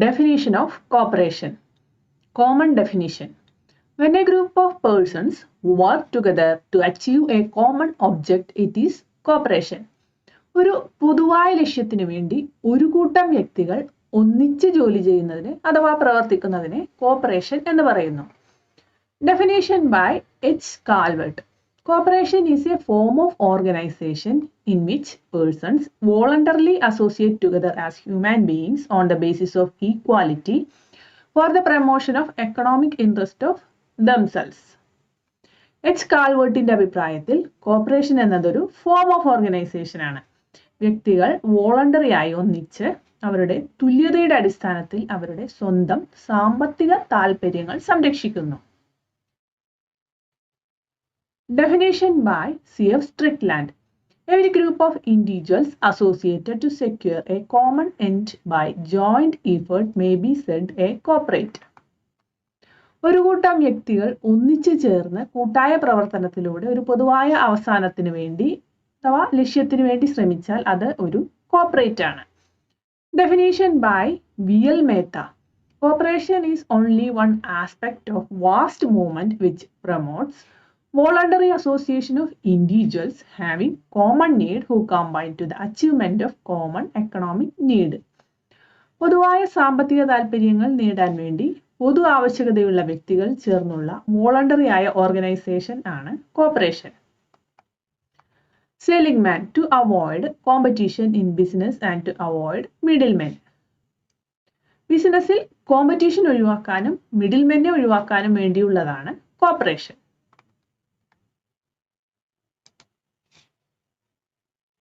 Definition of cooperation. Common definition. When a group of persons work together to achieve a common object, it is cooperation. ഒരു പൊതുവായ ലക്ഷ്യത്തിനു വേണ്ടി ഒരു കൂട്ടം വ്യക്തികൾ ഒന്നിച്ച് ജോലി ചെയ്യുന്നതിന് അഥവാ പ്രവർത്തിക്കുന്നതിനെ കോപ്പറേഷൻ എന്ന് പറയുന്നു. Definition by H. Calvert. Cooperation is a form of organization in which persons voluntarily associate together as human beings on the basis of equality for the promotion of economic interest of themselves. H. കാൽവേർട്ടിന്റെ അഭിപ്രായത്തിൽ corporation എന്നതൊരു form of organisation ആണ്. വ്യക്തികൾ voluntary ആയി ഒന്നിച്ച് അവരുടെ തുല്യതയുടെ അടിസ്ഥാനത്തിൽ അവരുടെ സ്വന്തം സാമ്പത്തിക താൽപര്യങ്ങൾ സംരക്ഷിക്കുന്നു. Definition by C.F. Strickland. Every group of individuals associated to secure a common end by joint effort may be said a corporate. ഒരു കൂട്ടം വ്യക്തികൾ ഒന്നിച്ചു ചേർന്ന് കൂട്ടായ പ്രവർത്തനത്തിലൂടെ ഒരു പൊതുവായ അവസാനത്തിന് വേണ്ടി അഥവാ ലക്ഷ്യത്തിന് വേണ്ടി ശ്രമിച്ചാൽ അത് ഒരു കോർപ്പറേറ്റ് ആണ്. Definition by V.L. Mehta. Cooperation is only one aspect of vast movement which promotes voluntary association of individuals having common need who combine to the achievement of common economic need. പൊതുവായ സാമ്പത്തിക താൽപര്യങ്ങൾ നേടാൻ വേണ്ടി പൊതു ആവശ്യകതയുള്ള വ്യക്തികൾ ചേർന്നുള്ള voluntary ആയ organisation ആണ് corporation. Seligman. To avoid competition in business and to avoid middlemen. ബിസിനസ്സിൽ കോമ്പറ്റീഷൻ ഒഴിവാക്കാനും മിഡിൽമെന്നെ ഒഴിവാക്കാനും വേണ്ടിയുള്ളതാണ് കോർപ്പറേഷൻ.